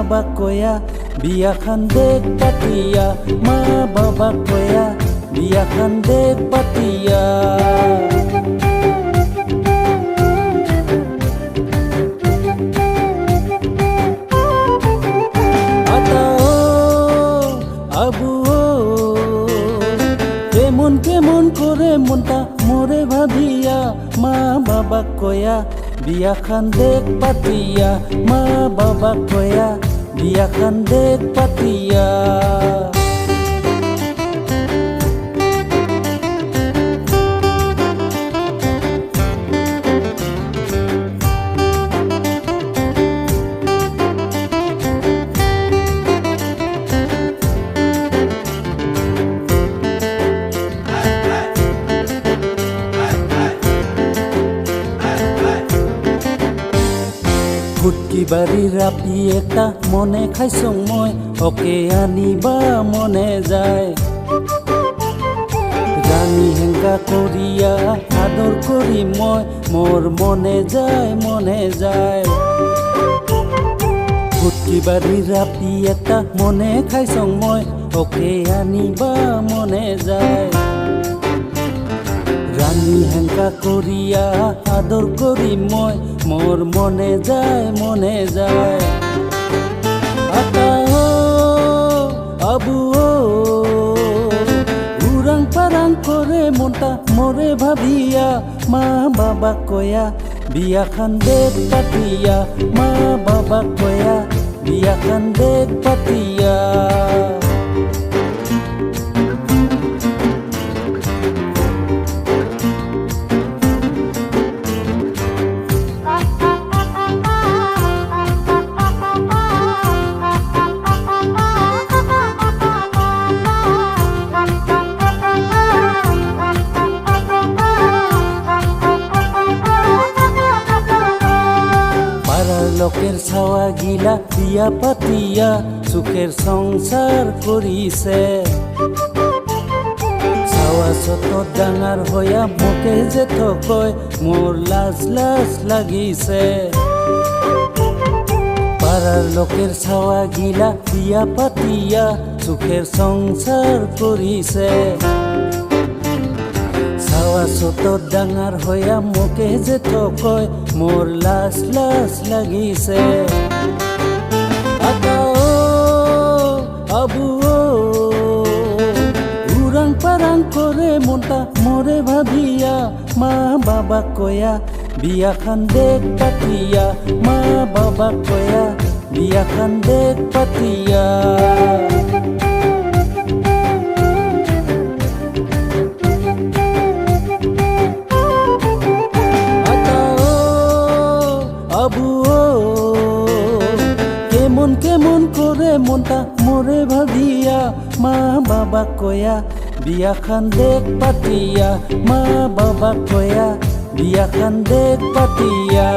বাবা কয়া বিয়া খান দেখ পাতিয়া মা বাবা কয়া বিয়া খান দেখ পাতিয়া আবু কেমন কেমন করে মনটা মোরে ভাবিয়া মা বাবা কয়া বিয়া খান দেখ পাতিয়া মা বাবা কয়া বিয়া খান দেখ পাতিয়া ফুটকি বাড়ির রাপি এটা মনে খাইছং মই ওকে আনিবা মনে যায় রানী হেঙ্গা করিয়া আদর করি মই মোর মনে যায় ফুটকি বাড়ির রাপি এটা মনে খাইছং মই ওকে আনিবা মনে যায় রানী হেঙ্কা করিয়া আদর করি মই মোর মনে যায় আতা আবু উরাং পারাং করে মনটা মোরে ভাবিয়া মা বাবা কয়া বিয়া খান দেখ পাতিয়া মা বাবা কয়া বিয়া খান দেখ পাতিয়া লোকের ছাওয়া গিলা বিয়া পাতিয়া সুখের সংসার করিছে ছাওয়া শত ডাঙার হইয়া মুখে যে কয় মোর লাজ লাগিছে পাড়ার লোকের ছাওয়া গিলা বিয়া পাতিয়া সুখের সংসার করিছে ছাওয়া শত ডাঙার হইয়া মুখে যে কয় মোর লাজ লাগিছে আবু উরাং পারাং করে মনটা মোরে ভাবিয়া মা বাবা কয়া বিয়া খান দেখ পাতিয়া মা বাবা কয়া বিয়া খান দেখ পাতিয়া আবু কেমন কেমন করে মনটা মোরে ভাবিয়া মা বাবা কয়া বিয়া খান দেখ পাতিয়া মা বাবা কয়া বিয়া খান দেখ পাতিয়া